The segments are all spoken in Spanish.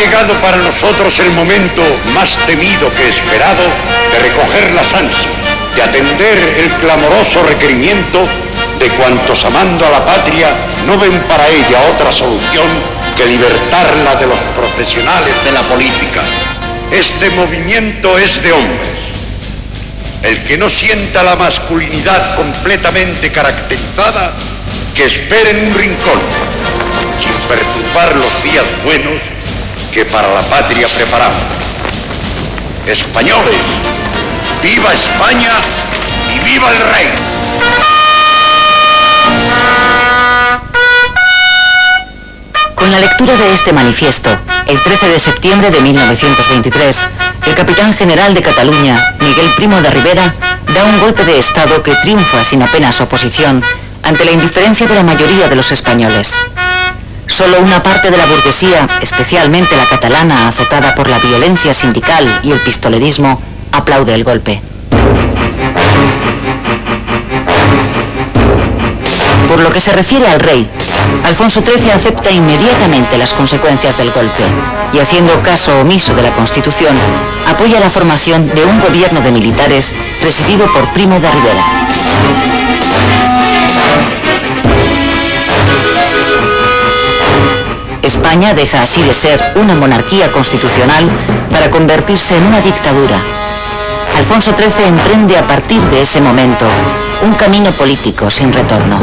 llegado para nosotros el momento más temido que esperado de recoger las ansias, de atender el clamoroso requerimiento de cuantos amando a la patria no ven para ella otra solución que libertarla de los profesionales de la política. Este movimiento es de hombres. El que no sienta la masculinidad completamente caracterizada, que espere en un rincón, sin perturbar los días buenos que para la patria preparamos. Españoles, ¡viva España y viva el rey! Con la lectura de este manifiesto, el 13 de septiembre de 1923, el capitán general de Cataluña, Miguel Primo de Rivera, da un golpe de Estado que triunfa sin apenas oposición ante la indiferencia de la mayoría de los españoles. Solo una parte de la burguesía, especialmente la catalana azotada por la violencia sindical y el pistolerismo, aplaude el golpe. Por lo que se refiere al rey, Alfonso XIII acepta inmediatamente las consecuencias del golpe y, haciendo caso omiso de la Constitución, apoya la formación de un gobierno de militares presidido por Primo de Rivera. España deja así de ser una monarquía constitucional para convertirse en una dictadura. Alfonso XIII emprende a partir de ese momento un camino político sin retorno.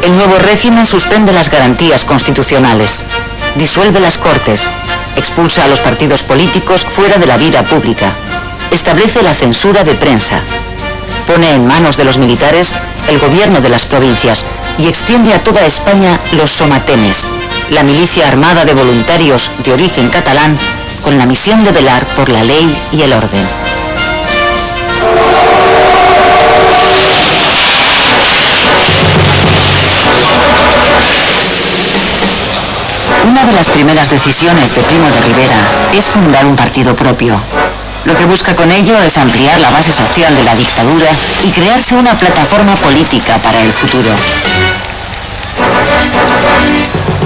El nuevo régimen suspende las garantías constitucionales, disuelve las Cortes, expulsa a los partidos políticos fuera de la vida pública, establece la censura de prensa, pone en manos de los militares el gobierno de las provincias y extiende a toda España los somatenes, la milicia armada de voluntarios de origen catalán con la misión de velar por la ley y el orden. Una de las primeras decisiones de Primo de Rivera es fundar un partido propio. Lo que busca con ello es ampliar la base social de la dictadura y crearse una plataforma política para el futuro.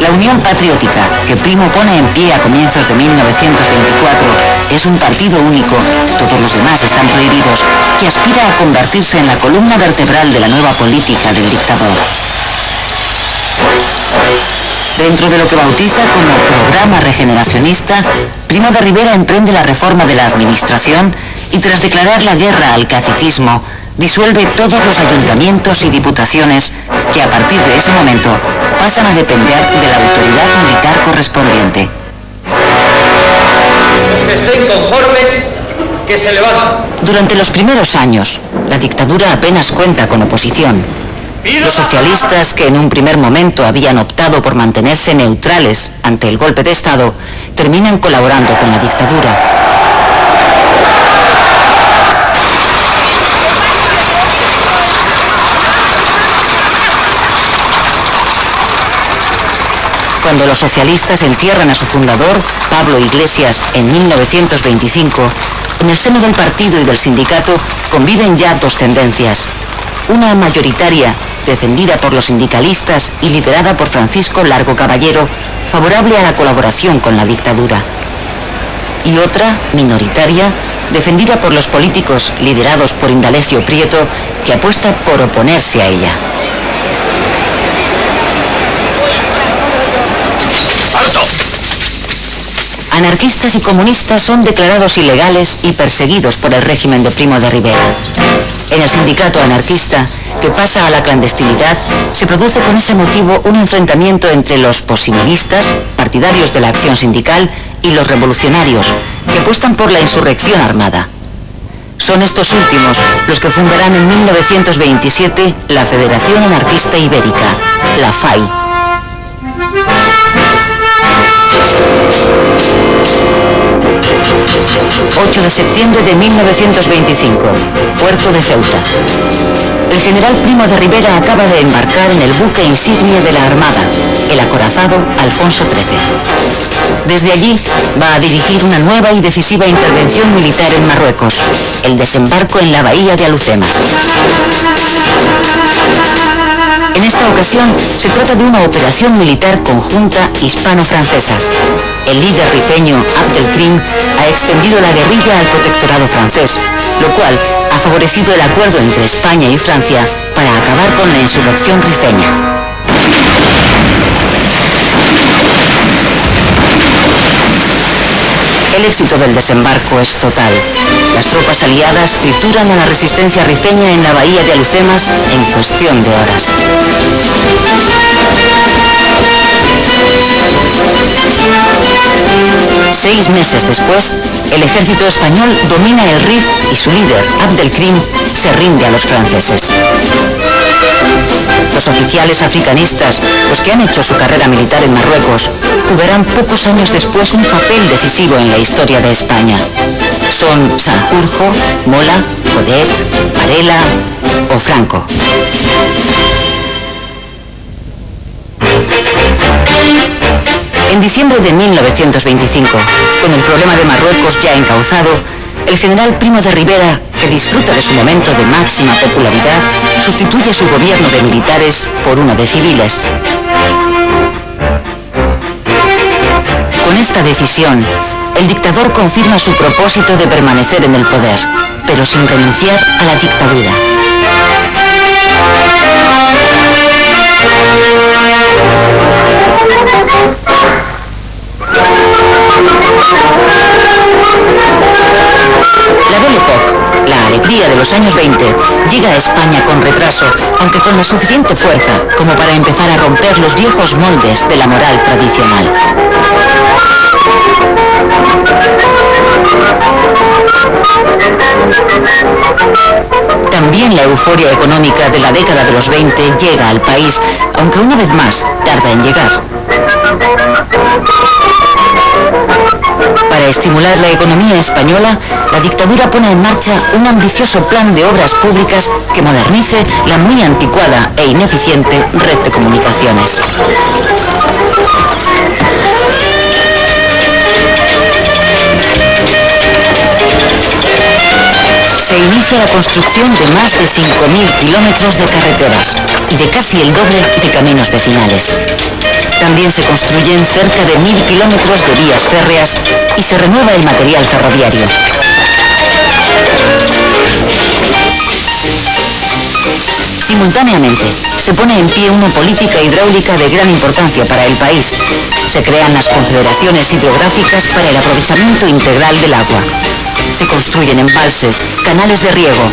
La Unión Patriótica, que Primo pone en pie a comienzos de 1924, es un partido único, todos los demás están prohibidos, que aspira a convertirse en la columna vertebral de la nueva política del dictador. Dentro de lo que bautiza como programa regeneracionista, Primo de Rivera emprende la reforma de la administración y, tras declarar la guerra al caciquismo, disuelve todos los ayuntamientos y diputaciones que a partir de ese momento pasan a depender de la autoridad militar correspondiente. Los que estén conformes, que se levanten. Durante los primeros años, la dictadura apenas cuenta con oposición. Los socialistas, que en un primer momento habían optado por mantenerse neutrales ante el golpe de Estado, terminan colaborando con la dictadura. Cuando los socialistas entierran a su fundador, Pablo Iglesias, en 1925, en el seno del partido y del sindicato conviven ya dos tendencias. Una mayoritaria, defendida por los sindicalistas y liderada por Francisco Largo Caballero, favorable a la colaboración con la dictadura. Y otra, minoritaria, defendida por los políticos liderados por Indalecio Prieto, que apuesta por oponerse a ella. ¡Alto! Anarquistas y comunistas son declarados ilegales y perseguidos por el régimen de Primo de Rivera. En el sindicato anarquista, que pasa a la clandestinidad, se produce con ese motivo un enfrentamiento entre los posibilistas, partidarios de la acción sindical, y los revolucionarios, que apuestan por la insurrección armada. Son estos últimos los que fundarán en 1927 la Federación Anarquista Ibérica, la FAI. ...8 de septiembre de 1925, puerto de Ceuta. El general Primo de Rivera acaba de embarcar en el buque insignia de la Armada, el acorazado Alfonso XIII. Desde allí va a dirigir una nueva y decisiva intervención militar en Marruecos, el desembarco en la bahía de Alhucemas. En esta ocasión se trata de una operación militar conjunta hispano-francesa. El líder rifeño Abdelkrim ha extendido la guerrilla al protectorado francés, lo cual ha favorecido el acuerdo entre España y Francia para acabar con la insurrección rifeña. El éxito del desembarco es total. Las tropas aliadas trituran a la resistencia rifeña en la bahía de Alhucemas en cuestión de horas. Seis meses después, el ejército español domina el Rif y su líder, Abdelkrim, se rinde a los franceses. Los oficiales africanistas, los que han hecho su carrera militar en Marruecos, jugarán pocos años después un papel decisivo en la historia de España. Son Sanjurjo, Mola, Codet, Varela o Franco. En diciembre de 1925, con el problema de Marruecos ya encauzado, el general Primo de Rivera, que disfruta de su momento de máxima popularidad, sustituye su gobierno de militares por uno de civiles. Con esta decisión, el dictador confirma su propósito de permanecer en el poder, pero sin renunciar a la dictadura. La Belle Époque, la alegría de los años 20, llega a España con retraso, aunque con la suficiente fuerza como para empezar a romper los viejos moldes de la moral tradicional. También la euforia económica de la década de los 20 llega al país, aunque una vez más tarda en llegar. Para estimular la economía española, la dictadura pone en marcha un ambicioso plan de obras públicas que modernice la muy anticuada e ineficiente red de comunicaciones. Se inicia la construcción de más de 5.000 kilómetros de carreteras y de casi el doble de caminos vecinales. También se construyen cerca de 1.000 kilómetros de vías férreas y se renueva el material ferroviario. Simultáneamente, se pone en pie una política hidráulica de gran importancia para el país. Se crean las confederaciones hidrográficas para el aprovechamiento integral del agua. Se construyen embalses, canales de riego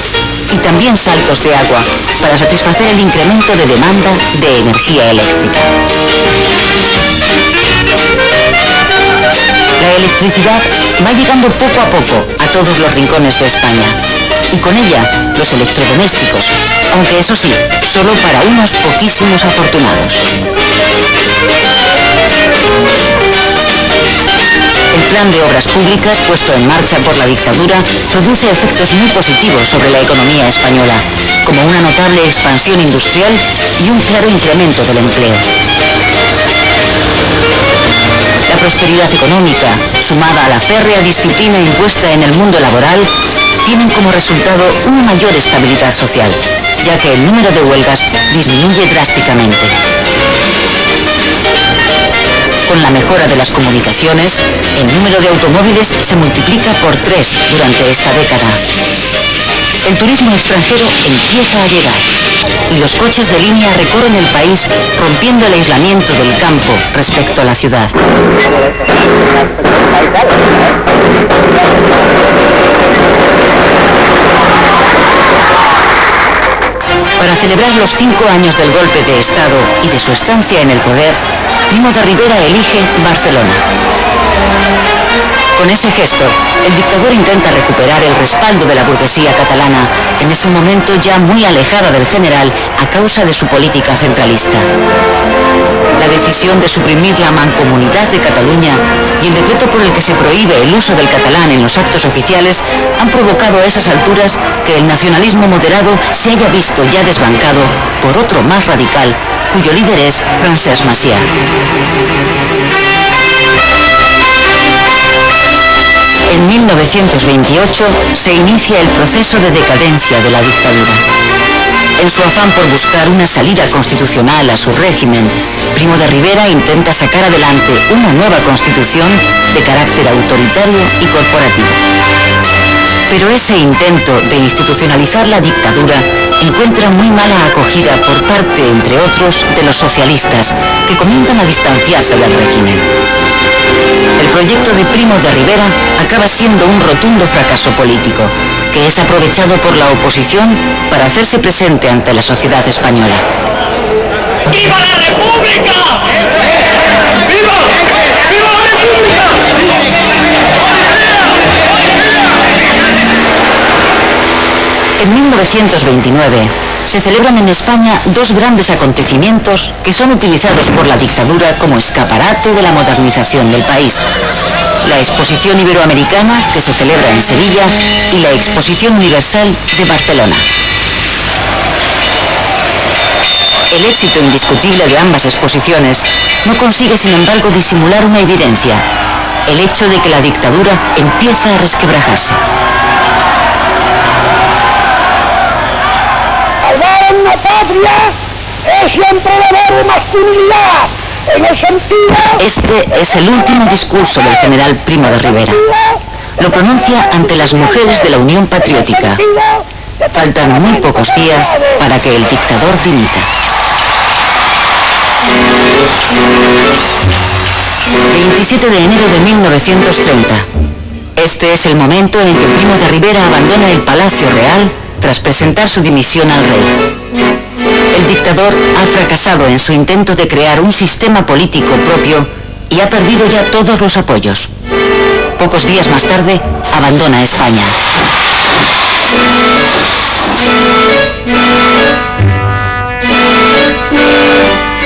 y también saltos de agua para satisfacer el incremento de demanda de energía eléctrica. La electricidad va llegando poco a poco a todos los rincones de España y con ella los electrodomésticos, aunque eso sí, solo para unos poquísimos afortunados. El plan de obras públicas puesto en marcha por la dictadura produce efectos muy positivos sobre la economía española, como una notable expansión industrial y un claro incremento del empleo. La prosperidad económica, sumada a la férrea disciplina impuesta en el mundo laboral, tienen como resultado una mayor estabilidad social, ya que el número de huelgas disminuye drásticamente. Con la mejora de las comunicaciones, el número de automóviles se multiplica por 3 durante esta década. El turismo extranjero empieza a llegar y los coches de línea recorren el país rompiendo el aislamiento del campo respecto a la ciudad. Para celebrar los 5 años del golpe de Estado y de su estancia en el poder, Primo de Rivera elige Barcelona. Con ese gesto, el dictador intenta recuperar el respaldo de la burguesía catalana, en ese momento ya muy alejada del general a causa de su política centralista. La decisión de suprimir la Mancomunidad de Cataluña y el decreto por el que se prohíbe el uso del catalán en los actos oficiales han provocado a esas alturas que el nacionalismo moderado se haya visto ya desbancado por otro más radical, cuyo líder es Francesc Macià. En 1928 se inicia el proceso de decadencia de la dictadura. En su afán por buscar una salida constitucional a su régimen, Primo de Rivera intenta sacar adelante una nueva constitución de carácter autoritario y corporativo. Pero ese intento de institucionalizar la dictadura encuentra muy mala acogida por parte, entre otros, de los socialistas, que comienzan a distanciarse del régimen. El proyecto de Primo de Rivera acaba siendo un rotundo fracaso político, que es aprovechado por la oposición para hacerse presente ante la sociedad española. ¡Viva la República! ¡Viva! ¡Viva la República! En 1929 se celebran en España dos grandes acontecimientos que son utilizados por la dictadura como escaparate de la modernización del país. La Exposición Iberoamericana, que se celebra en Sevilla, y la Exposición Universal de Barcelona. El éxito indiscutible de ambas exposiciones no consigue, sin embargo, disimular una evidencia: el hecho de que la dictadura empieza a resquebrajarse. Salvar una patria es siempre deber de masculinidad, en el sentido... Este es el último discurso del general Primo de Rivera. Lo pronuncia ante las mujeres de la Unión Patriótica. Faltan muy pocos días para que el dictador dimita. 27 de enero de 1930. Este es el momento en que Primo de Rivera abandona el Palacio Real tras presentar su dimisión al rey. El dictador ha fracasado en su intento de crear un sistema político propio y ha perdido ya todos los apoyos. Pocos días más tarde, abandona España.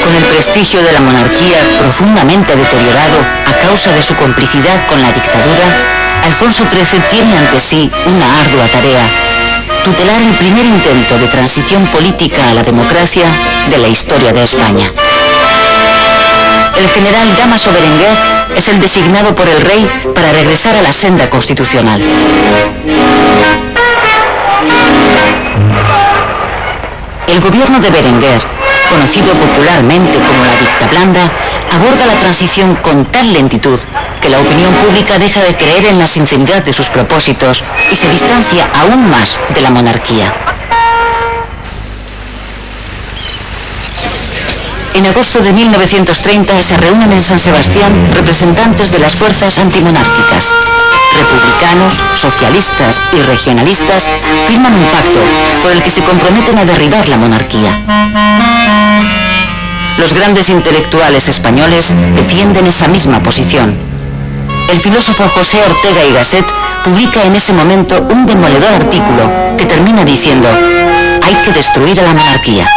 Con el prestigio de la monarquía profundamente deteriorado a causa de su complicidad con la dictadura, Alfonso XIII tiene ante sí una ardua tarea: tutelar el primer intento de transición política a la democracia de la historia de España. El general Dámaso Berenguer es el designado por el rey para regresar a la senda constitucional. El gobierno de Berenguer, conocido popularmente como la dictablanda, aborda la transición con tal lentitud que la opinión pública deja de creer en la sinceridad de sus propósitos y se distancia aún más de la monarquía. En agosto de 1930 se reúnen en San Sebastián representantes de las fuerzas antimonárquicas. Republicanos, socialistas y regionalistas firman un pacto por el que se comprometen a derribar la monarquía. Los grandes intelectuales españoles defienden esa misma posición. El filósofo José Ortega y Gasset publica en ese momento un demoledor artículo que termina diciendo: hay que destruir a la monarquía.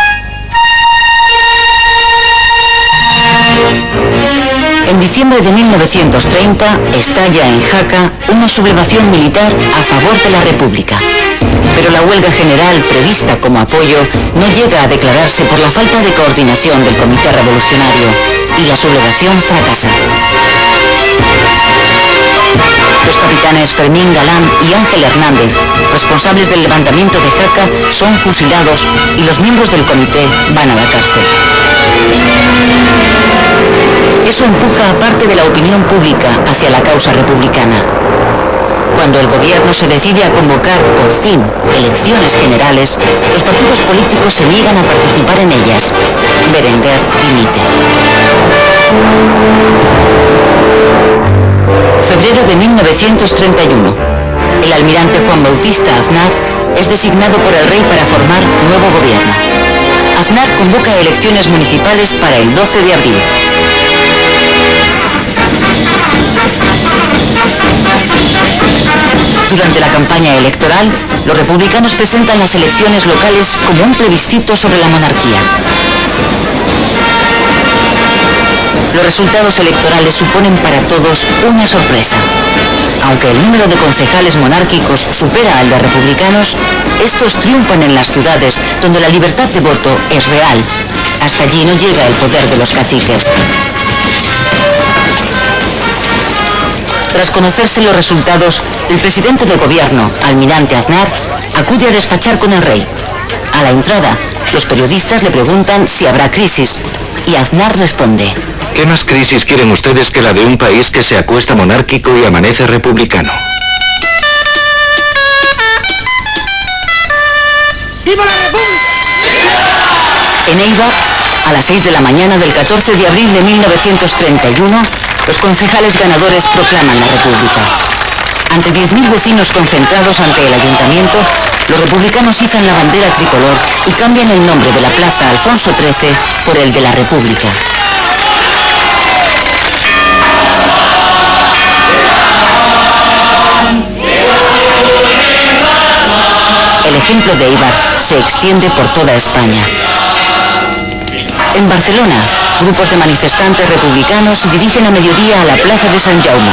En diciembre de 1930 estalla en Jaca una sublevación militar a favor de la República. Pero la huelga general prevista como apoyo no llega a declararse por la falta de coordinación del Comité Revolucionario y la sublevación fracasa. Los capitanes Fermín Galán y Ángel Hernández, responsables del levantamiento de Jaca, son fusilados y los miembros del comité van a la cárcel. Eso empuja a parte de la opinión pública hacia la causa republicana. Cuando el gobierno se decide a convocar, por fin, elecciones generales, los partidos políticos se niegan a participar en ellas. Berenguer dimite. Febrero de 1931. El almirante Juan Bautista Aznar es designado por el rey para formar nuevo gobierno. Aznar convoca elecciones municipales para el 12 de abril. Durante la campaña electoral, los republicanos presentan las elecciones locales como un plebiscito sobre la monarquía. Los resultados electorales suponen para todos una sorpresa. Aunque el número de concejales monárquicos supera al de republicanos, estos triunfan en las ciudades donde la libertad de voto es real. Hasta allí no llega el poder de los caciques. Tras conocerse los resultados, el presidente de gobierno, almirante Aznar, acude a despachar con el rey. A la entrada, los periodistas le preguntan si habrá crisis, y Aznar responde: ¿Qué más crisis quieren ustedes que la de un país que se acuesta monárquico y amanece republicano? ¡Viva la República! En Eibar, a las 6 de la mañana del 14 de abril de 1931, los concejales ganadores proclaman la República. Ante 10.000 vecinos concentrados ante el ayuntamiento, los republicanos izan la bandera tricolor y cambian el nombre de la plaza Alfonso XIII por el de la República. El ejemplo de Eibar se extiende por toda España. En Barcelona, grupos de manifestantes republicanos se dirigen a mediodía a la plaza de Sant Jaume.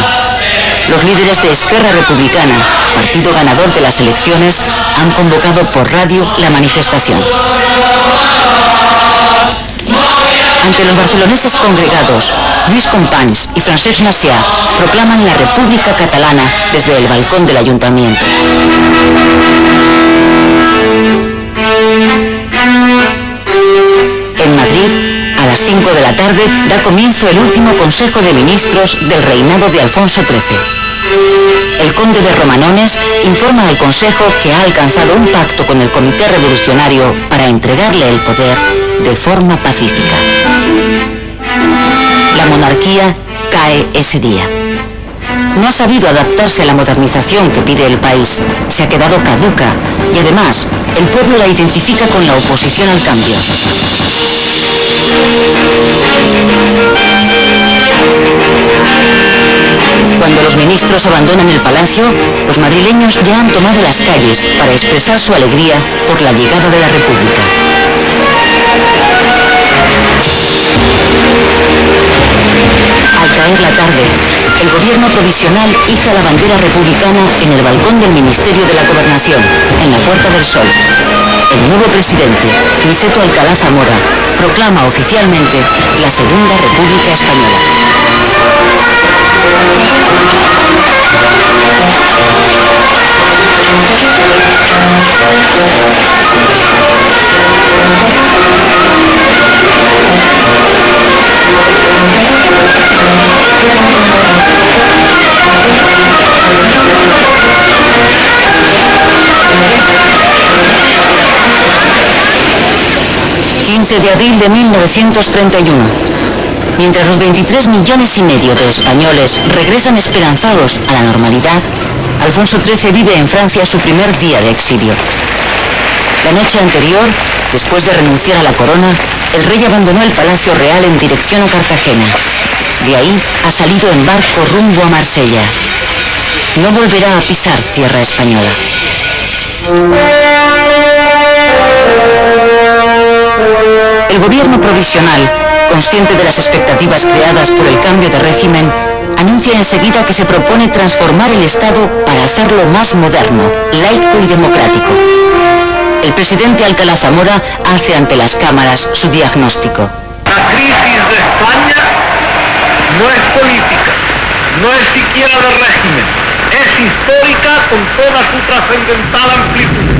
Los líderes de Esquerra Republicana, partido ganador de las elecciones, han convocado por radio la manifestación. Ante los barceloneses congregados, Lluís Companys y Francesc Macià proclaman la República Catalana desde el balcón del ayuntamiento. En Madrid, a las 5 de la tarde, da comienzo el último Consejo de Ministros del reinado de Alfonso XIII. El conde de Romanones informa al Consejo que ha alcanzado un pacto con el Comité Revolucionario para entregarle el poder de forma pacífica. La monarquía cae ese día. No ha sabido adaptarse a la modernización que pide el país. Se ha quedado caduca y además el pueblo la identifica con la oposición al cambio. Cuando los ministros abandonan el palacio, los madrileños ya han tomado las calles para expresar su alegría por la llegada de la República. Al caer la tarde, el gobierno provisional iza la bandera republicana en el balcón del Ministerio de la Gobernación, en la Puerta del Sol. El nuevo presidente, Niceto Alcalá Zamora, proclama oficialmente la Segunda República Española. De abril de 1931. Mientras los 23,5 millones de españoles regresan esperanzados a la normalidad, Alfonso XIII vive en Francia su primer día de exilio. La noche anterior, después de renunciar a la corona, el rey abandonó el Palacio Real en dirección a Cartagena. De ahí ha salido en barco rumbo a Marsella. No volverá a pisar tierra española. El gobierno provisional, consciente de las expectativas creadas por el cambio de régimen, anuncia enseguida que se propone transformar el Estado para hacerlo más moderno, laico y democrático. El presidente Alcalá Zamora hace ante las cámaras su diagnóstico. La crisis de España no es política, no es siquiera de régimen, es histórica con toda su trascendental amplitud.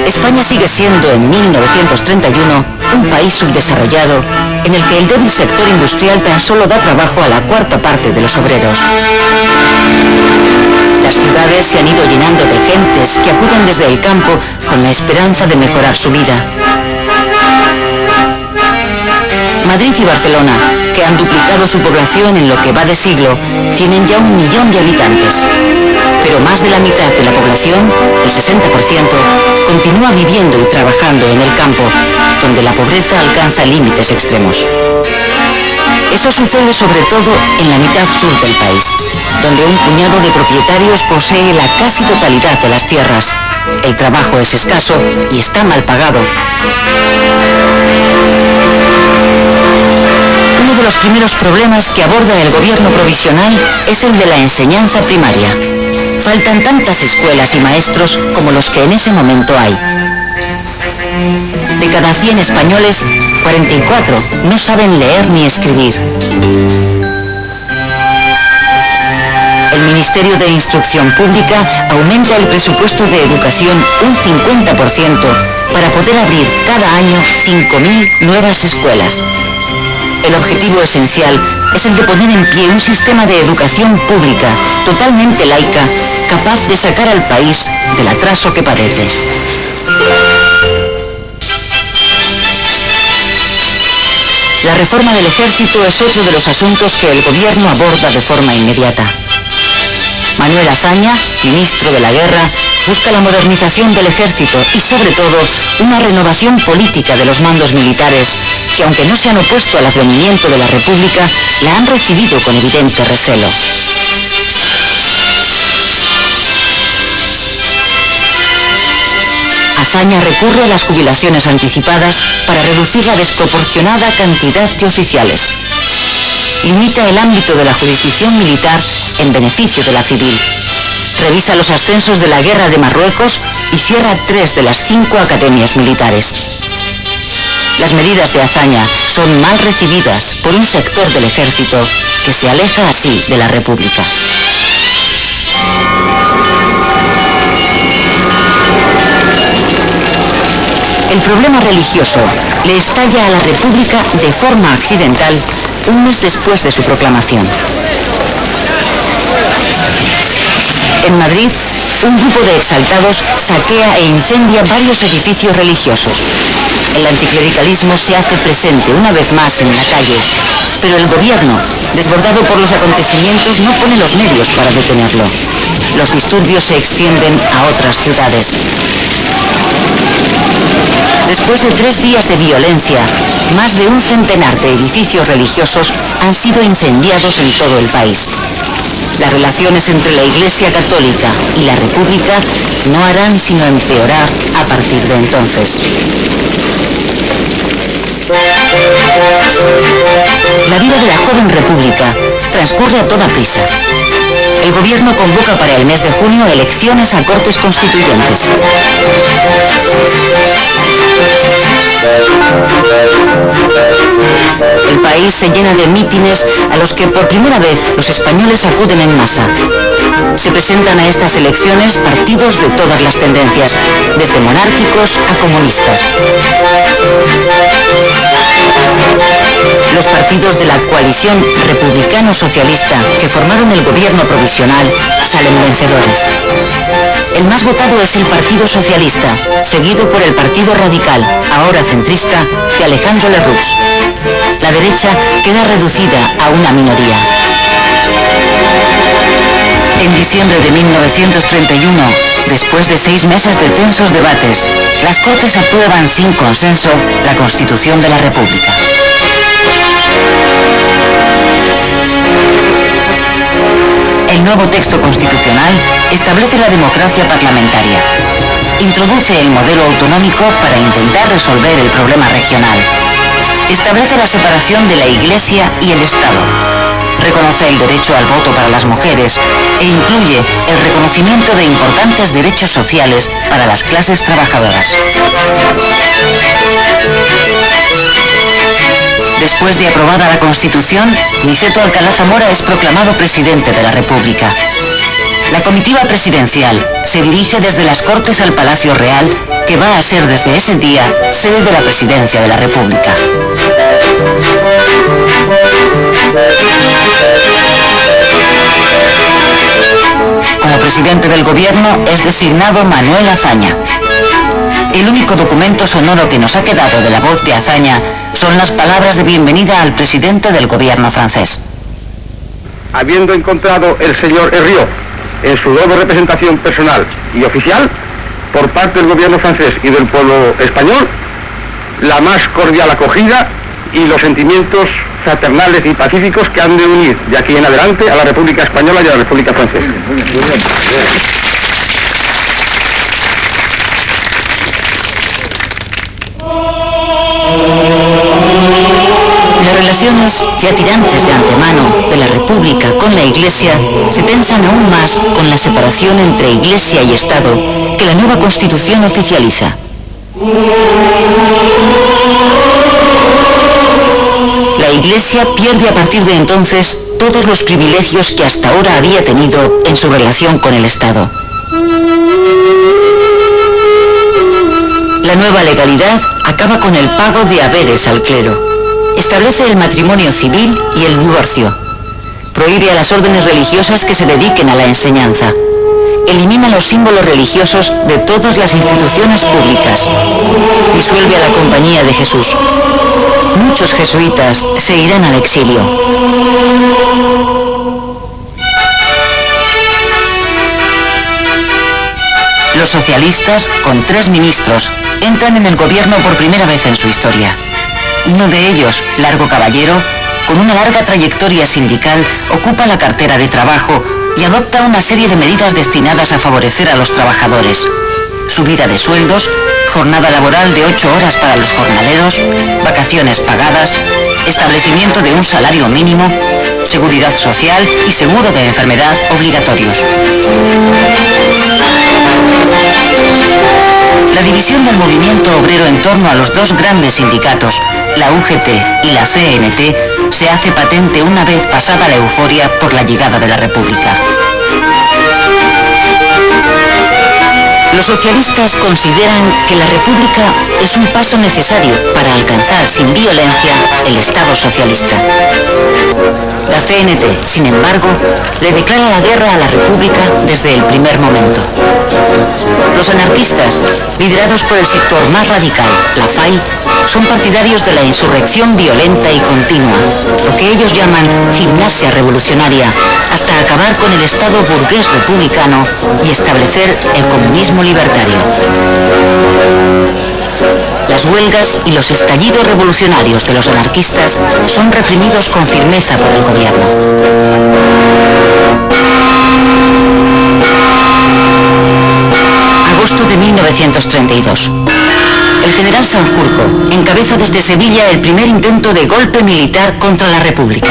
España sigue siendo en 1931 un país subdesarrollado en el que el débil sector industrial tan solo da trabajo a la cuarta parte de los obreros. Las ciudades se han ido llenando de gentes que acuden desde el campo con la esperanza de mejorar su vida. Madrid y Barcelona, que han duplicado su población en lo que va de siglo, tienen ya 1 millón de habitantes. Pero más de la mitad de la población, el 60%, continúa viviendo y trabajando en el campo, donde la pobreza alcanza límites extremos. Eso sucede sobre todo en la mitad sur del país, donde un puñado de propietarios posee la casi totalidad de las tierras. El trabajo es escaso y está mal pagado. Uno de los primeros problemas que aborda el gobierno provisional es el de la enseñanza primaria. Faltan tantas escuelas y maestros como los que en ese momento hay. De cada 100 españoles, 44 no saben leer ni escribir. El Ministerio de Instrucción Pública aumenta el presupuesto de educación un 50% para poder abrir cada año 5.000 nuevas escuelas. El objetivo esencial es el de poner en pie un sistema de educación pública totalmente laica, capaz de sacar al país del atraso que padece. La reforma del ejército es otro de los asuntos que el gobierno aborda de forma inmediata. Manuel Azaña, ministro de la Guerra, busca la modernización del ejército y, sobre todo, una renovación política de los mandos militares, que aunque no se han opuesto al advenimiento de la República, la han recibido con evidente recelo. Azaña recurre a las jubilaciones anticipadas para reducir la desproporcionada cantidad de oficiales. Limita el ámbito de la jurisdicción militar en beneficio de la civil. Revisa los ascensos de la Guerra de Marruecos y cierra 3 de las 5 academias militares. Las medidas de Azaña son mal recibidas por un sector del ejército que se aleja así de la República. El problema religioso le estalla a la República de forma accidental un mes después de su proclamación. En Madrid, un grupo de exaltados saquea e incendia varios edificios religiosos. El anticlericalismo se hace presente una vez más en la calle, pero el gobierno, desbordado por los acontecimientos, no pone los medios para detenerlo. Los disturbios se extienden a otras ciudades. Después de 3 días de violencia, más de un centenar de edificios religiosos han sido incendiados en todo el país. Las relaciones entre la Iglesia Católica y la República no harán sino empeorar a partir de entonces. La vida de la joven República transcurre a toda prisa. El gobierno convoca para el mes de junio elecciones a Cortes Constituyentes. El país se llena de mítines a los que por primera vez los españoles acuden en masa. Se presentan a estas elecciones partidos de todas las tendencias, desde monárquicos a comunistas. Los partidos de la coalición republicano-socialista que formaron el gobierno provisional salen vencedores. El más votado es el Partido Socialista, seguido por el Partido Radical, ahora centrista, de Alejandro Lerroux. La derecha queda reducida a una minoría. En diciembre de 1931, después de 6 meses de tensos debates, las Cortes aprueban sin consenso la Constitución de la República. El nuevo texto constitucional establece la democracia parlamentaria. Introduce el modelo autonómico para intentar resolver el problema regional. Establece la separación de la Iglesia y el Estado. Reconoce el derecho al voto para las mujeres e incluye el reconocimiento de importantes derechos sociales para las clases trabajadoras. Después de aprobada la Constitución, Niceto Alcalá Zamora es proclamado presidente de la República. La comitiva presidencial se dirige desde las Cortes al Palacio Real, que va a ser desde ese día sede de la Presidencia de la República. Como presidente del gobierno es designado Manuel Azaña. El único documento sonoro que nos ha quedado de la voz de Azaña son las palabras de bienvenida al presidente del gobierno francés. Habiendo encontrado el señor Herriot en su doble representación personal y oficial, por parte del gobierno francés y del pueblo español, la más cordial acogida y los sentimientos fraternales y pacíficos que han de unir de aquí en adelante a la República Española y a la República Francesa. Las relaciones, ya tirantes de antemano, de la República con la Iglesia, se tensan aún más con la separación entre Iglesia y Estado que la nueva Constitución oficializa. Iglesia pierde a partir de entonces todos los privilegios que hasta ahora había tenido en su relación con el Estado. La nueva legalidad acaba con el pago de haberes al clero. Establece el matrimonio civil y el divorcio. Prohíbe a las órdenes religiosas que se dediquen a la enseñanza. Elimina los símbolos religiosos de todas las instituciones públicas. Disuelve a la Compañía de Jesús. Muchos jesuitas se irán al exilio. Los socialistas, con 3 ministros, entran en el gobierno por primera vez en su historia. Uno de ellos, Largo Caballero, con una larga trayectoria sindical, ocupa la cartera de Trabajo y adopta una serie de medidas destinadas a favorecer a los trabajadores. Subida de sueldos, jornada laboral de 8 horas para los jornaleros, vacaciones pagadas, establecimiento de un salario mínimo, seguridad social y seguro de enfermedad obligatorios. La división del movimiento obrero en torno a los 2 grandes sindicatos, la UGT y la CNT, se hace patente una vez pasada la euforia por la llegada de la República. Los socialistas consideran que la República es un paso necesario para alcanzar sin violencia el Estado socialista. La CNT, sin embargo, le declara la guerra a la República desde el primer momento. Los anarquistas, liderados por el sector más radical, la FAI, son partidarios de la insurrección violenta y continua, lo que ellos llaman gimnasia revolucionaria, hasta acabar con el Estado burgués republicano y establecer el comunismo libertario. Las huelgas y los estallidos revolucionarios de los anarquistas son reprimidos con firmeza por el gobierno. Agosto de 1932. El general Sanjurjo encabeza desde Sevilla el primer intento de golpe militar contra la República.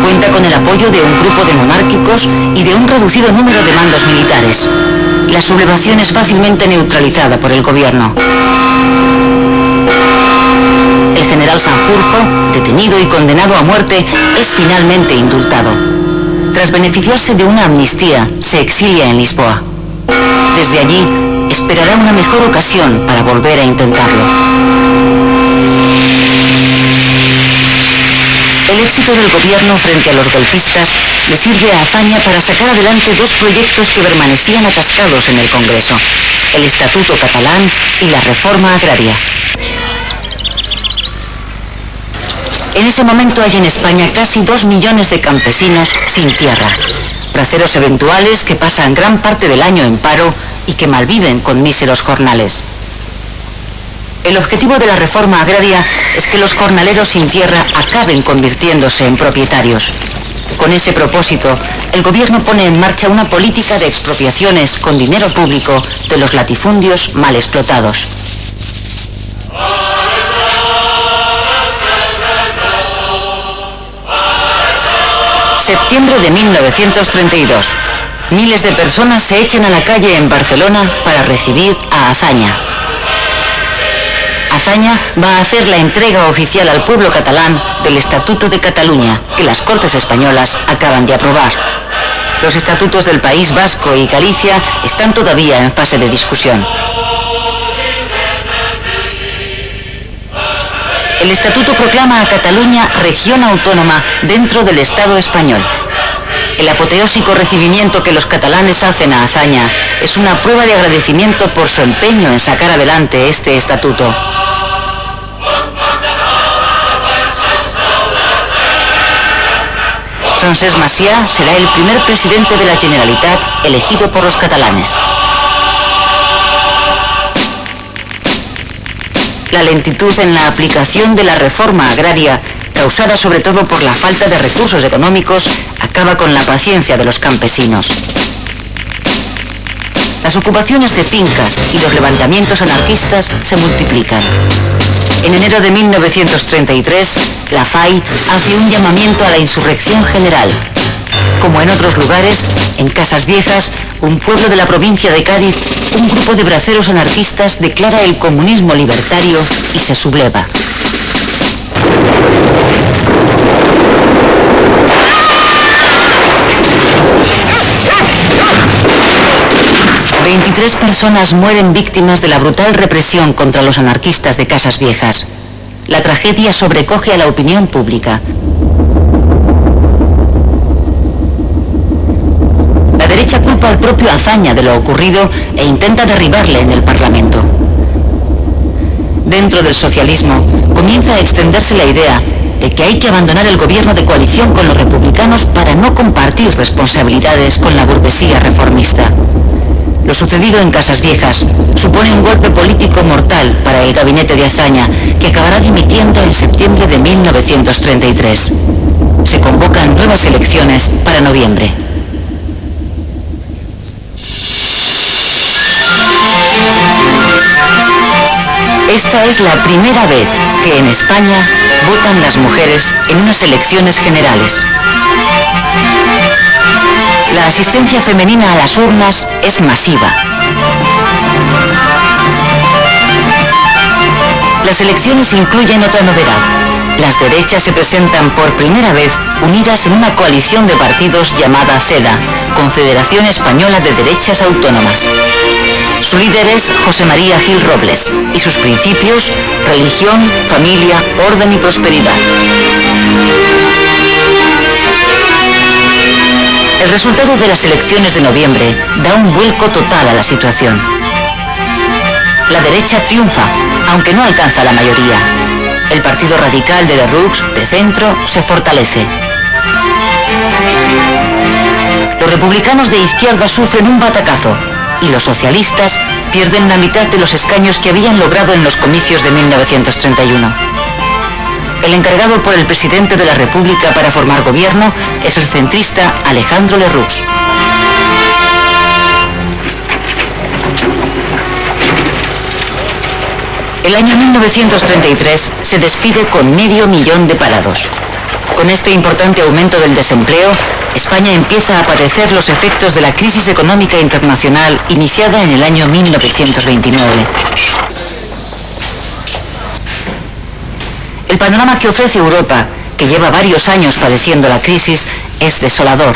Cuenta con el apoyo de un grupo de monárquicos y de un reducido número de mandos militares. La sublevación es fácilmente neutralizada por el gobierno. El general Sanjurjo, detenido y condenado a muerte, es finalmente indultado. Tras beneficiarse de una amnistía, se exilia en Lisboa. Desde allí, esperará una mejor ocasión para volver a intentarlo. El éxito del gobierno frente a los golpistas le sirve a Azaña para sacar adelante 2 proyectos que permanecían atascados en el Congreso: el Estatuto Catalán y la Reforma Agraria. En ese momento hay en España casi 2 millones de campesinos sin tierra, braceros eventuales que pasan gran parte del año en paro y que malviven con míseros jornales. El objetivo de la reforma agraria es que los jornaleros sin tierra acaben convirtiéndose en propietarios. Con ese propósito, el gobierno pone en marcha una política de expropiaciones con dinero público de los latifundios mal explotados. Septiembre de 1932. Miles de personas se echan a la calle en Barcelona para recibir a Azaña. Azaña va a hacer la entrega oficial al pueblo catalán del Estatuto de Cataluña, que las Cortes españolas acaban de aprobar. Los estatutos del País Vasco y Galicia están todavía en fase de discusión. El Estatuto proclama a Cataluña región autónoma dentro del Estado español. El apoteósico recibimiento que los catalanes hacen a Azaña es una prueba de agradecimiento por su empeño en sacar adelante este estatuto. Francesc Macià será el primer presidente de la Generalitat elegido por los catalanes. La lentitud en la aplicación de la reforma agraria, causada sobre todo por la falta de recursos económicos, acaba con la paciencia de los campesinos. Las ocupaciones de fincas y los levantamientos anarquistas se multiplican. En enero de 1933, la FAI hace un llamamiento a la insurrección general. Como en otros lugares, en Casas Viejas, un pueblo de la provincia de Cádiz, un grupo de braceros anarquistas declara el comunismo libertario y se subleva. 23 personas mueren víctimas de la brutal represión contra los anarquistas de Casas Viejas. La tragedia sobrecoge a la opinión pública. La derecha culpa al propio Azaña de lo ocurrido e intenta derribarle en el Parlamento. Dentro del socialismo comienza a extenderse la idea de que hay que abandonar el gobierno de coalición con los republicanos para no compartir responsabilidades con la burguesía reformista. Lo sucedido en Casas Viejas supone un golpe político mortal para el gabinete de Azaña, que acabará dimitiendo en septiembre de 1933. Se convocan nuevas elecciones para noviembre. Esta es la primera vez que en España votan las mujeres en unas elecciones generales. La asistencia femenina a las urnas es masiva. Las elecciones incluyen otra novedad. Las derechas se presentan por primera vez unidas en una coalición de partidos llamada CEDA, Confederación Española de Derechas Autónomas. Su líder es José María Gil Robles y sus principios: religión, familia, orden y prosperidad. El resultado de las elecciones de noviembre da un vuelco total a la situación. La derecha triunfa, aunque no alcanza la mayoría. El Partido Radical de Lerroux, de centro, se fortalece. Los republicanos de izquierda sufren un batacazo y los socialistas pierden la mitad de los escaños que habían logrado en los comicios de 1931. El encargado por el presidente de la República para formar gobierno es el centrista Alejandro Lerroux. El año 1933 se despide con 500.000 de parados. Con este importante aumento del desempleo, España empieza a padecer los efectos de la crisis económica internacional iniciada en el año 1929. El panorama que ofrece Europa, que lleva varios años padeciendo la crisis, es desolador.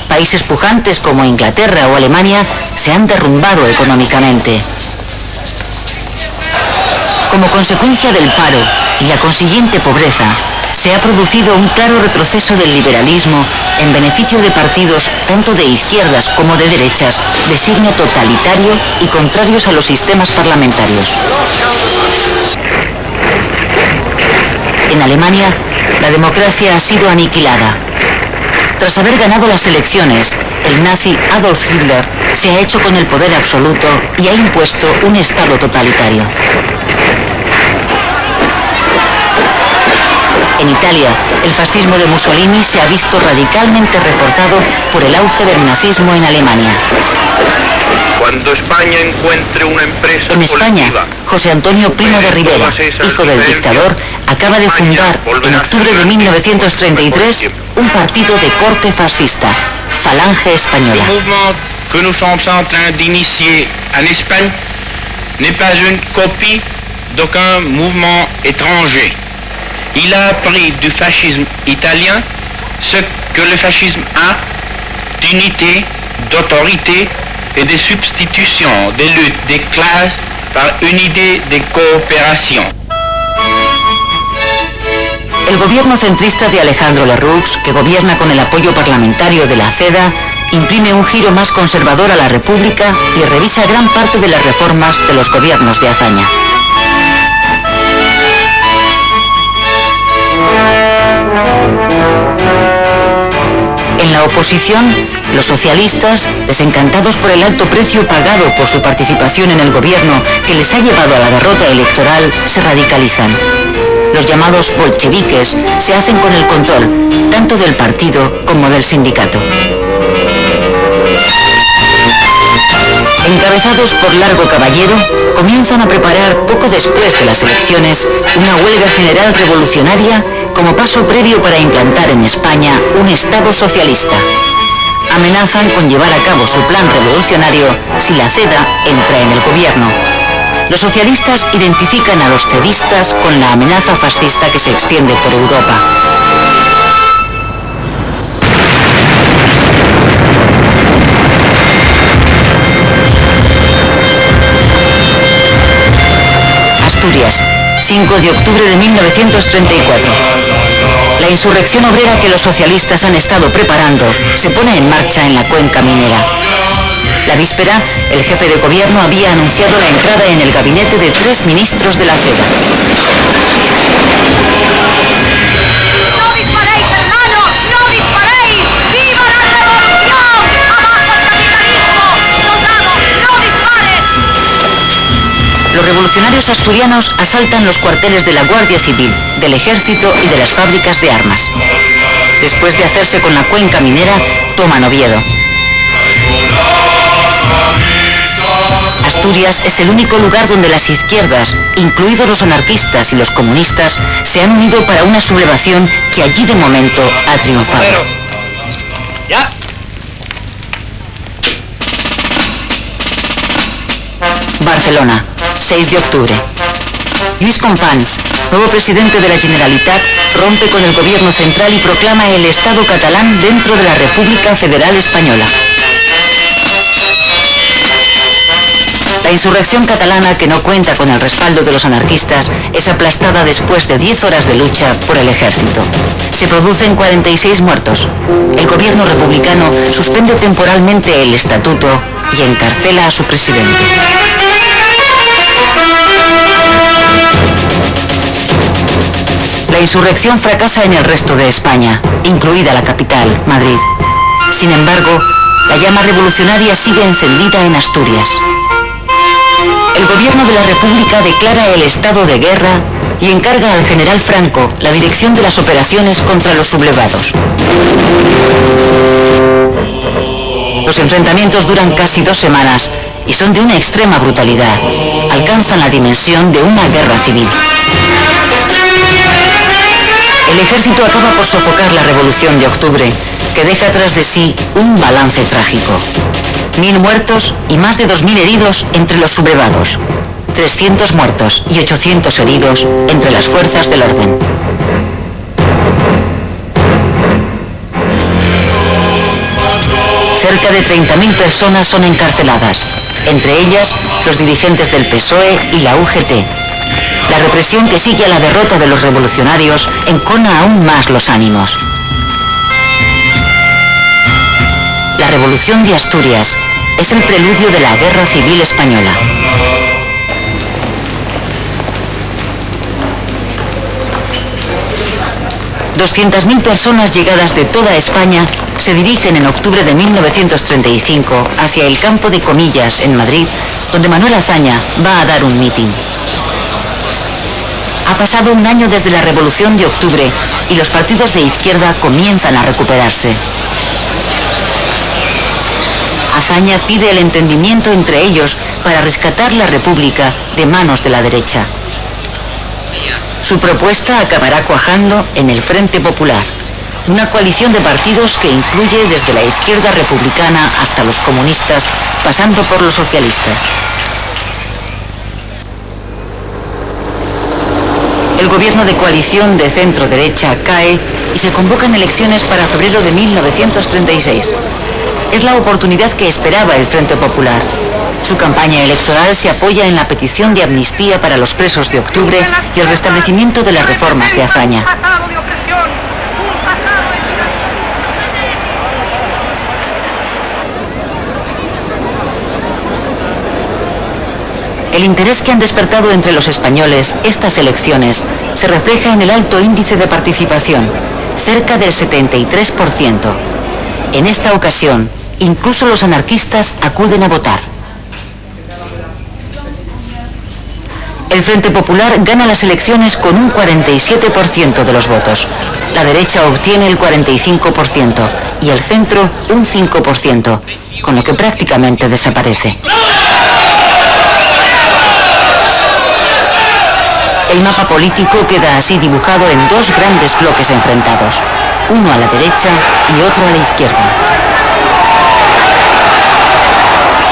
Países pujantes como Inglaterra o Alemania se han derrumbado económicamente. Como consecuencia del paro y la consiguiente pobreza, se ha producido un claro retroceso del liberalismo en beneficio de partidos tanto de izquierdas como de derechas, de signo totalitario y contrarios a los sistemas parlamentarios. En Alemania, la democracia ha sido aniquilada. Tras haber ganado las elecciones, el nazi Adolf Hitler se ha hecho con el poder absoluto y ha impuesto un Estado totalitario. En Italia, el fascismo de Mussolini se ha visto radicalmente reforzado por el auge del nazismo en Alemania. Cuando España encuentre una empresa En España, José Antonio Primo de Rivera, hijo del dictador, acaba de fundar en octubre de 1933 un partido de corte fascista, Falange Española. Le mouvement que nous sommes en train d'initier en Espagne n'est pas une copie d'aucun mouvement étranger. Il a appris du fascisme italien ce que le fascisme a d'unité, d'autorité et de substitution des luttes des classes par une idée de coopération. El gobierno centrista de Alejandro Lerroux, que gobierna con el apoyo parlamentario de la CEDA, imprime un giro más conservador a la República y revisa gran parte de las reformas de los gobiernos de Azaña. En la oposición, los socialistas, desencantados por el alto precio pagado por su participación en el gobierno que les ha llevado a la derrota electoral, se radicalizan. Los llamados bolcheviques se hacen con el control, tanto del partido como del sindicato. Encabezados por Largo Caballero, comienzan a preparar poco después de las elecciones una huelga general revolucionaria como paso previo para implantar en España un Estado socialista. Amenazan con llevar a cabo su plan revolucionario si la CEDA entra en el gobierno. Los socialistas identifican a los cedistas con la amenaza fascista que se extiende por Europa. Asturias, 5 de octubre de 1934. La insurrección obrera que los socialistas han estado preparando se pone en marcha en la cuenca minera. La víspera, el jefe de gobierno había anunciado la entrada en el gabinete de 3 ministros de la CEDA. ¡No disparéis, hermanos! ¡No disparéis! ¡Viva la revolución! ¡Abajo el capitalismo! ¡Soldados, no disparen! Los revolucionarios asturianos asaltan los cuarteles de la Guardia Civil, del Ejército y de las fábricas de armas. Después de hacerse con la cuenca minera, toman Oviedo. Asturias es el único lugar donde las izquierdas, incluidos los anarquistas y los comunistas, se han unido para una sublevación que allí de momento ha triunfado. ¿Ya? Barcelona, 6 de octubre. Lluís Companys, nuevo presidente de la Generalitat, rompe con el gobierno central y proclama el Estado catalán dentro de la República Federal Española. La insurrección catalana, que no cuenta con el respaldo de los anarquistas, es aplastada después de 10 horas de lucha por el ejército. Se producen 46 muertos. El gobierno republicano suspende temporalmente el estatuto y encarcela a su presidente. La insurrección fracasa en el resto de España, incluida la capital, Madrid. Sin embargo, la llama revolucionaria sigue encendida en Asturias. El gobierno de la República declara el estado de guerra y encarga al general Franco la dirección de las operaciones contra los sublevados. Los enfrentamientos duran casi 2 semanas y son de una extrema brutalidad. Alcanzan la dimensión de una guerra civil. El ejército acaba por sofocar la Revolución de Octubre, que deja tras de sí un balance trágico. 1000 muertos y más de 2000 heridos entre los sublevados. 300 muertos y 800 heridos entre las fuerzas del orden. Cerca de 30.000 personas son encarceladas, entre ellas los dirigentes del PSOE y la UGT. La represión que sigue a la derrota de los revolucionarios encona aún más los ánimos. La Revolución de Asturias es el preludio de la Guerra Civil Española. $200.000 personas llegadas de toda España se dirigen en octubre de 1935 hacia el Campo de Comillas, en Madrid, donde Manuel Azaña va a dar un mitin. Ha pasado un año desde la Revolución de Octubre y los partidos de izquierda comienzan a recuperarse. Azaña pide el entendimiento entre ellos para rescatar la República de manos de la derecha. Su propuesta acabará cuajando en el Frente Popular, una coalición de partidos que incluye desde la izquierda republicana hasta los comunistas, pasando por los socialistas. El gobierno de coalición de centro-derecha cae y se convocan elecciones para febrero de 1936. Es la oportunidad que esperaba el Frente Popular. Su campaña electoral se apoya en la petición de amnistía para los presos de octubre y el restablecimiento de las reformas de Azaña. El interés que han despertado entre los españoles estas elecciones se refleja en el alto índice de participación, cerca del 73%. En esta ocasión, incluso los anarquistas acuden a votar. El Frente Popular gana las elecciones con un 47% de los votos. La derecha obtiene el 45% y el centro un 5%, con lo que prácticamente desaparece. El mapa político queda así dibujado en 2 grandes bloques enfrentados, uno a la derecha y otro a la izquierda.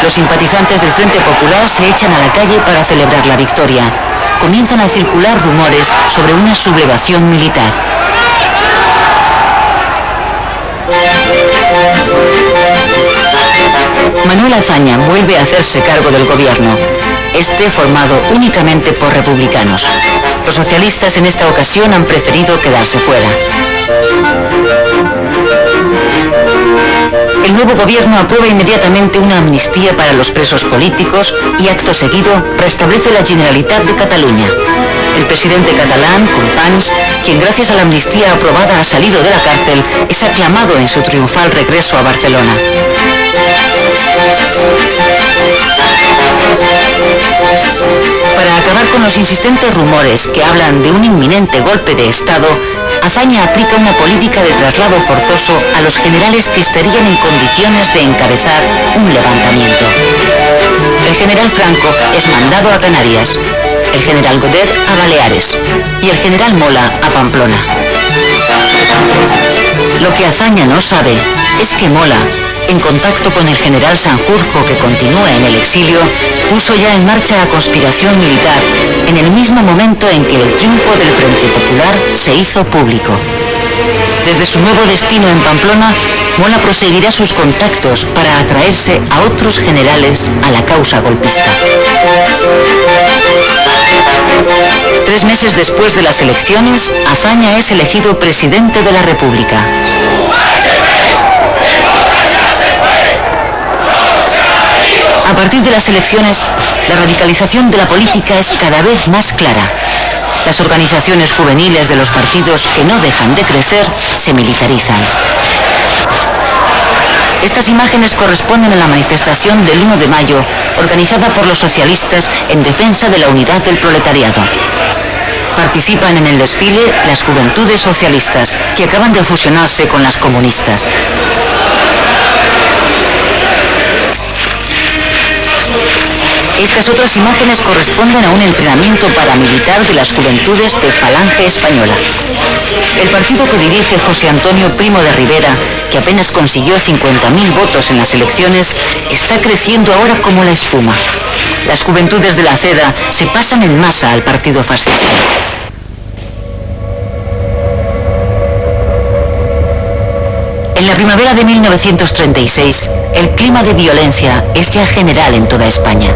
Los simpatizantes del Frente Popular se echan a la calle para celebrar la victoria. Comienzan a circular rumores sobre una sublevación militar. Manuel Azaña vuelve a hacerse cargo del gobierno, este formado únicamente por republicanos. Los socialistas en esta ocasión han preferido quedarse fuera. El nuevo gobierno aprueba inmediatamente una amnistía para los presos políticos y acto seguido restablece la Generalitat de Cataluña. El presidente catalán, Companys, quien gracias a la amnistía aprobada ha salido de la cárcel, es aclamado en su triunfal regreso a Barcelona. Para acabar con los insistentes rumores que hablan de un inminente golpe de Estado, Azaña aplica una política de traslado forzoso a los generales que estarían en condiciones de encabezar un levantamiento. El general Franco es mandado a Canarias, el general Godet a Baleares y el general Mola a Pamplona. Lo que Azaña no sabe es que Mola, en contacto con el general Sanjurjo, que continúa en el exilio, puso ya en marcha la conspiración militar en el mismo momento en que el triunfo del Frente Popular se hizo público. Desde su nuevo destino en Pamplona, Mola proseguirá sus contactos para atraerse a otros generales a la causa golpista. 3 meses después de las elecciones, Azaña es elegido presidente de la República. A partir de las elecciones, la radicalización de la política es cada vez más clara. Las organizaciones juveniles de los partidos que no dejan de crecer se militarizan. Estas imágenes corresponden a la manifestación del 1 de mayo, organizada por los socialistas en defensa de la unidad del proletariado. Participan en el desfile las juventudes socialistas, que acaban de fusionarse con las comunistas. Estas otras imágenes corresponden a un entrenamiento paramilitar de las juventudes de Falange Española. El partido que dirige José Antonio Primo de Rivera, que apenas consiguió 50.000 votos en las elecciones, está creciendo ahora como la espuma. Las juventudes de la CEDA se pasan en masa al partido fascista. En la primavera de 1936, el clima de violencia es ya general en toda España.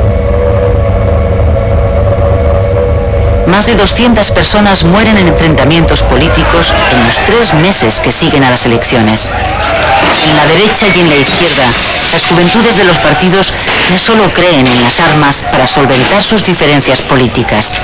Más de 200 personas mueren en enfrentamientos políticos en los 3 meses que siguen a las elecciones. En la derecha y en la izquierda, las juventudes de los partidos no solo creen en las armas para solventar sus diferencias políticas.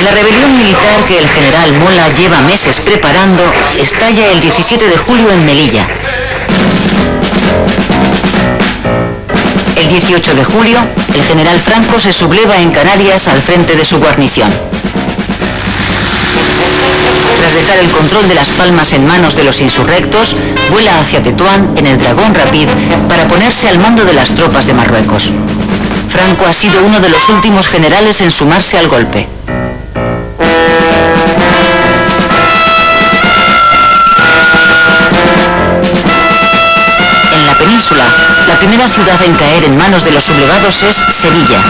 La rebelión militar que el general Mola lleva meses preparando estalla el 17 de julio en Melilla. El 18 de julio, el general Franco se subleva en Canarias al frente de su guarnición. Tras dejar el control de Las Palmas en manos de los insurrectos, vuela hacia Tetuán en el Dragón Rapid para ponerse al mando de las tropas de Marruecos. Franco ha sido uno de los últimos generales en sumarse al golpe. En la península, la primera ciudad en caer en manos de los sublevados es Sevilla.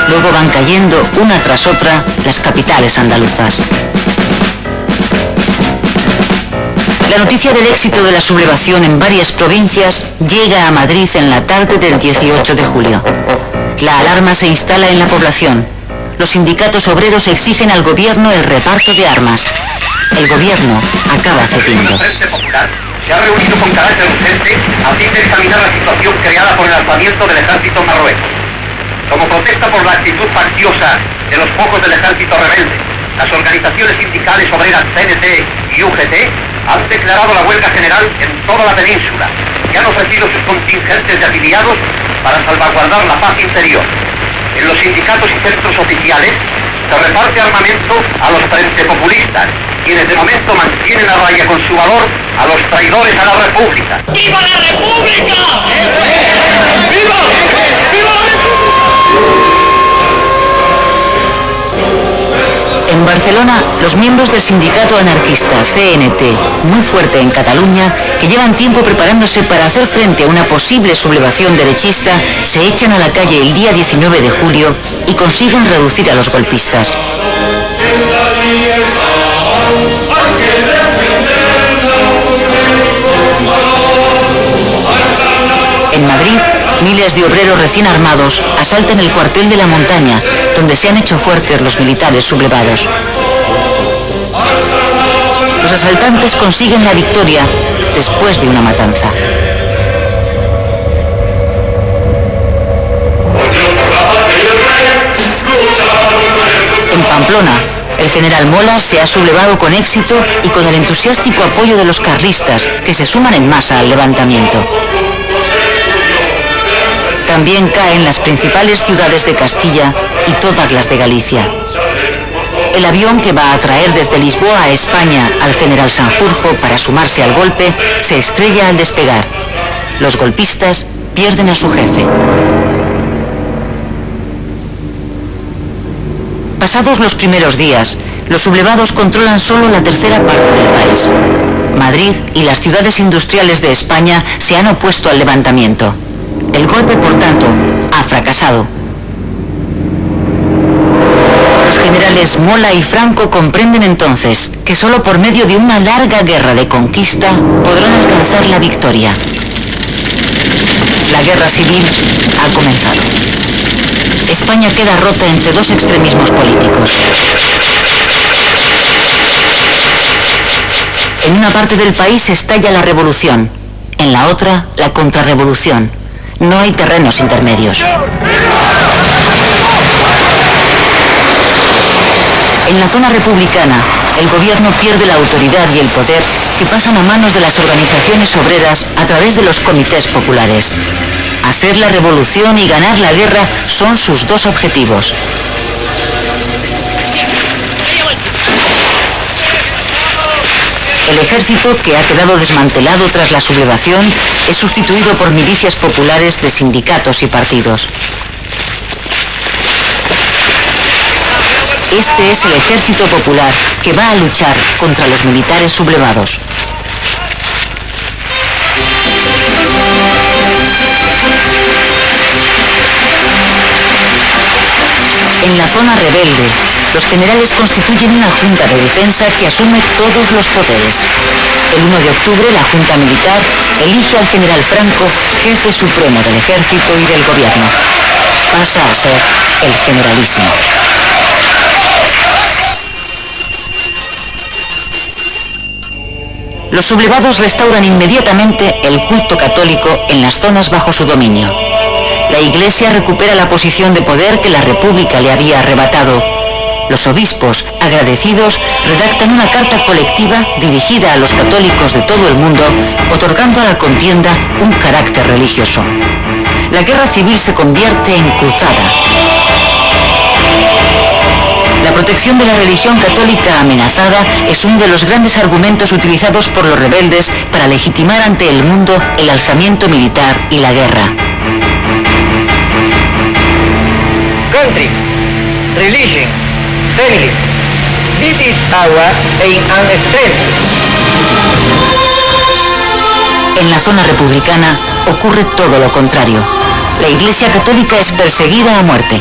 Luego van cayendo una tras otra las capitales andaluzas. La noticia del éxito de la sublevación en varias provincias llega a Madrid en la tarde del 18 de julio. La alarma se instala en la población. Los sindicatos obreros exigen al gobierno el reparto de armas. El gobierno acaba cediendo. El Frente Popular se ha reunido con carácter urgente a fin de examinar la situación creada por el alzamiento del ejército marruecos. Como protesta por la actitud facciosa de los pocos del ejército rebelde, las organizaciones sindicales obreras CNT y UGT han declarado la huelga general en toda la península y han ofrecido sus contingentes de afiliados para salvaguardar la paz interior. En los sindicatos y centros oficiales se reparte armamento a los frente populistas, quienes de momento mantienen a raya con su valor a los traidores a la República. ¡Viva la República! ¡Viva! ¡Viva la República! En Barcelona, los miembros del sindicato anarquista CNT, muy fuerte en Cataluña, que llevan tiempo preparándose para hacer frente a una posible sublevación derechista, se echan a la calle el día 19 de julio y consiguen reducir a los golpistas. En Madrid, miles de obreros recién armados asaltan el cuartel de la Montaña, donde se han hecho fuertes los militares sublevados. Los asaltantes consiguen la victoria después de una matanza. En Pamplona, el general Mola se ha sublevado con éxito y con el entusiástico apoyo de los carlistas, que se suman en masa al levantamiento. También caen las principales ciudades de Castilla y todas las de Galicia. El avión que va a traer desde Lisboa a España al general Sanjurjo para sumarse al golpe se estrella al despegar. Los golpistas pierden a su jefe. Pasados los primeros días, los sublevados controlan solo la tercera parte del país. Madrid y las ciudades industriales de España se han opuesto al levantamiento. El golpe, por tanto, ha fracasado. Los generales Mola y Franco comprenden entonces que solo por medio de una larga guerra de conquista podrán alcanzar la victoria. La guerra civil ha comenzado. España queda rota entre dos extremismos políticos. En una parte del país estalla la revolución, en la otra la contrarrevolución. No hay terrenos intermedios. En la zona republicana, el gobierno pierde la autoridad y el poder que pasan a manos de las organizaciones obreras a través de los comités populares. Hacer la revolución y ganar la guerra son sus dos objetivos. El ejército, que ha quedado desmantelado tras la sublevación, es sustituido por milicias populares de sindicatos y partidos. Este es el ejército popular que va a luchar contra los militares sublevados. En la zona rebelde, los generales constituyen una junta de defensa que asume todos los poderes. El 1 de octubre, la junta militar elige al general Franco jefe supremo del ejército y del gobierno. Pasa a ser el generalísimo. Los sublevados restauran inmediatamente el culto católico en las zonas bajo su dominio. La Iglesia recupera la posición de poder que la República le había arrebatado. Los obispos, agradecidos, redactan una carta colectiva dirigida a los católicos de todo el mundo, otorgando a la contienda un carácter religioso. La guerra civil se convierte en cruzada. La protección de la religión católica amenazada es uno de los grandes argumentos utilizados por los rebeldes para legitimar ante el mundo el alzamiento militar y la guerra. Country, religion, family. This is our aim and strength. En la zona republicana ocurre todo lo contrario. La Iglesia católica es perseguida a muerte.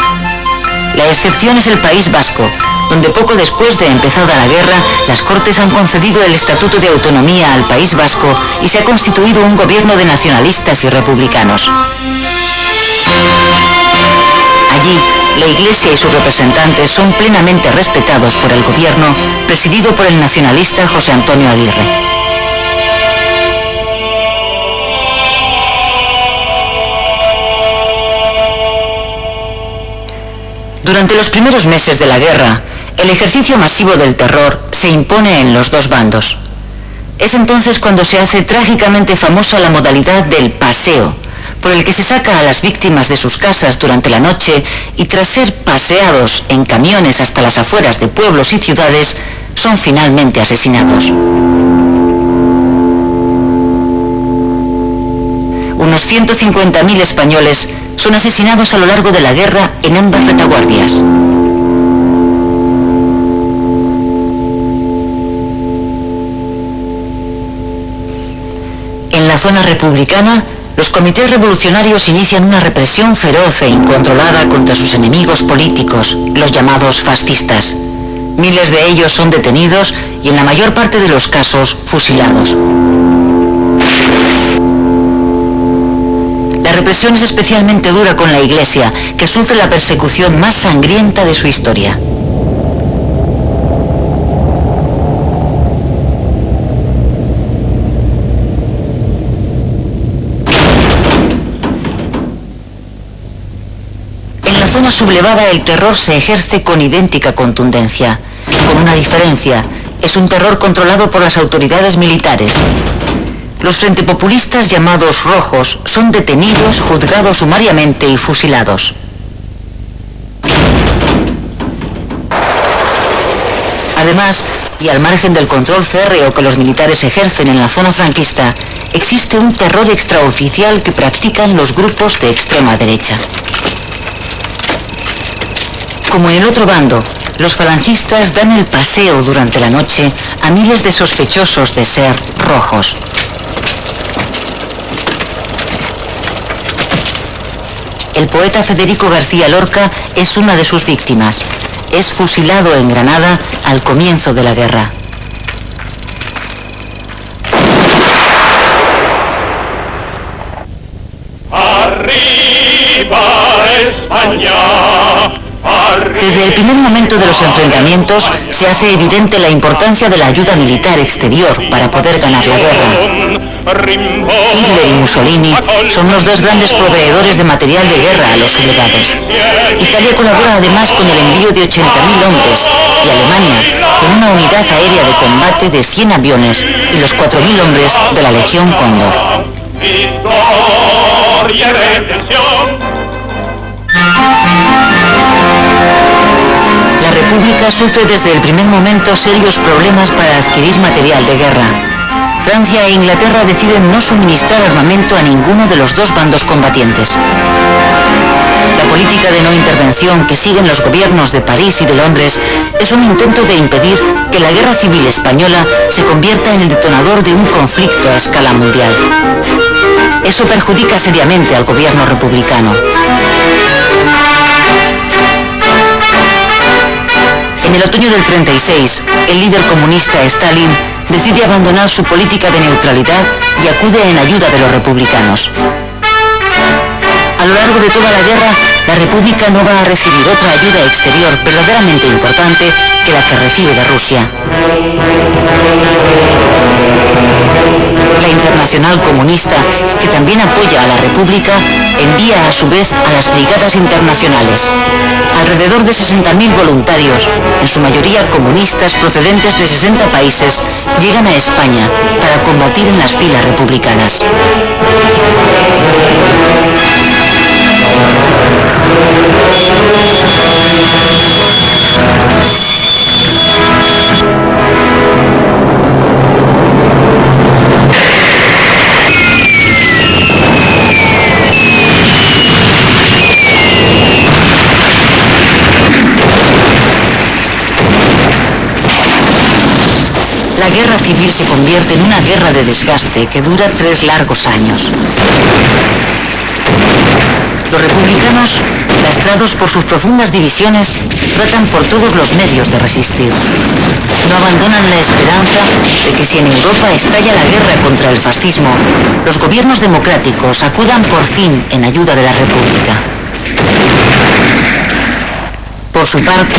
La excepción es el País Vasco, donde poco después de empezada la guerra, las Cortes han concedido el Estatuto de Autonomía al País Vasco y se ha constituido un gobierno de nacionalistas y republicanos. Allí, la Iglesia y sus representantes son plenamente respetados por el gobierno, presidido por el nacionalista José Antonio Aguirre. Durante los primeros meses de la guerra, el ejercicio masivo del terror se impone en los dos bandos. Es entonces cuando se hace trágicamente famosa la modalidad del paseo, por el que se saca a las víctimas de sus casas durante la noche y tras ser paseados en camiones hasta las afueras de pueblos y ciudades, son finalmente asesinados. Unos 150.000 españoles son asesinados a lo largo de la guerra en ambas retaguardias. zona republicana, los comités revolucionarios inician una represión feroz e incontrolada contra sus enemigos políticos, los llamados fascistas. Miles de ellos son detenidos y en la mayor parte de los casos fusilados. La represión es especialmente dura con la Iglesia, que sufre la persecución más sangrienta de su historia. En la zona sublevada el terror se ejerce con idéntica contundencia, con una diferencia: es un terror controlado por las autoridades militares. Los frentepopulistas llamados rojos son detenidos, juzgados sumariamente y fusilados. Además, y al margen del control férreo que los militares ejercen en la zona franquista, existe un terror extraoficial que practican los grupos de extrema derecha. Como en el otro bando, los falangistas dan el paseo durante la noche a miles de sospechosos de ser rojos. El poeta Federico García Lorca es una de sus víctimas. Es fusilado en Granada al comienzo de la guerra. ¡Arriba España! Desde el primer momento de los enfrentamientos se hace evidente la importancia de la ayuda militar exterior para poder ganar la guerra. Hitler y Mussolini son los dos grandes proveedores de material de guerra a los sublevados. Italia colabora además con el envío de 80.000 hombres y Alemania con una unidad aérea de combate de 100 aviones y los 4.000 hombres de la Legión Cóndor. La República sufre desde el primer momento serios problemas para adquirir material de guerra. Francia e Inglaterra deciden no suministrar armamento a ninguno de los dos bandos combatientes. La política de no intervención que siguen los gobiernos de París y de Londres es un intento de impedir que la guerra civil española se convierta en el detonador de un conflicto a escala mundial. Eso perjudica seriamente al gobierno republicano. En el otoño del 36, el líder comunista Stalin decide abandonar su política de neutralidad y acude en ayuda de los republicanos. A lo largo de toda la guerra, la República no va a recibir otra ayuda exterior verdaderamente importante que la que recibe de Rusia. La Internacional Comunista, que también apoya a la República, envía a su vez a las Brigadas Internacionales. Alrededor de 60.000 voluntarios, en su mayoría comunistas procedentes de 60 países, llegan a España para combatir en las filas republicanas. La guerra civil se convierte en una guerra de desgaste que dura 3 largos años. Los republicanos, lastrados por sus profundas divisiones, tratan por todos los medios de resistir. No abandonan la esperanza de que si en Europa estalla la guerra contra el fascismo, los gobiernos democráticos acudan por fin en ayuda de la República. Por su parte,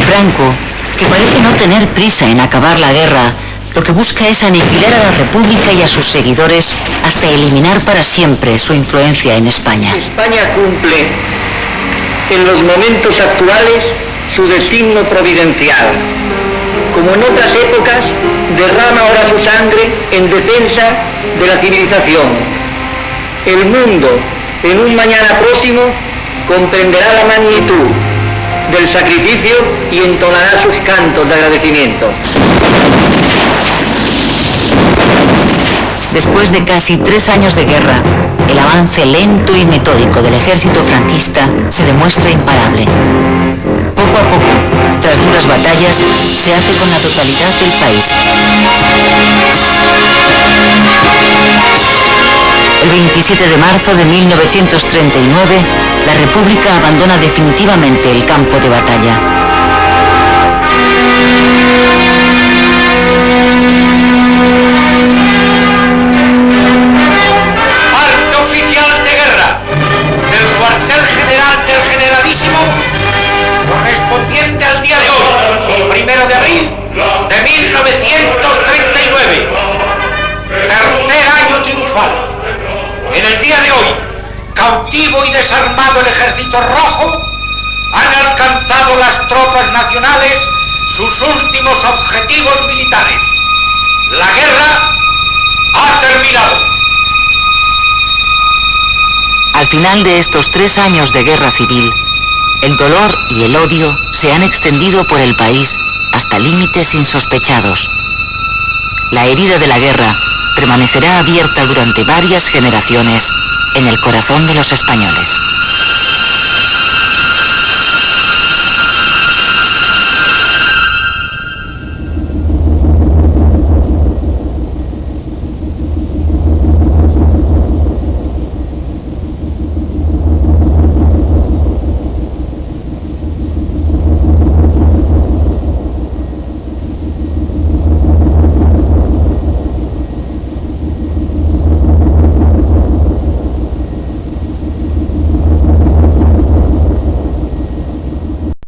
Franco, que parece no tener prisa en acabar la guerra, lo que busca es aniquilar a la República y a sus seguidores hasta eliminar para siempre su influencia en España. España cumple en los momentos actuales su designio providencial. Como en otras épocas, derrama ahora su sangre en defensa de la civilización. El mundo, en un mañana próximo, comprenderá la magnitud del sacrificio y entonará sus cantos de agradecimiento. Después de casi 3 años de guerra, el avance lento y metódico del ejército franquista se demuestra imparable. Poco a poco, tras duras batallas, se hace con la totalidad del país. El 27 de marzo de 1939, la República abandona definitivamente el campo de batalla. Parte oficial de guerra del cuartel general del Generalísimo, correspondiente al día de hoy, 1 de abril de 1939. Tercer año triunfal. En el día de hoy, cautivo y desarmado el Ejército Rojo, han alcanzado las tropas nacionales sus últimos objetivos militares. La guerra ha terminado. Al final de estos 3 años de guerra civil, el dolor y el odio se han extendido por el país hasta límites insospechados. La herida de la guerra permanecerá abierta durante varias generaciones en el corazón de los españoles.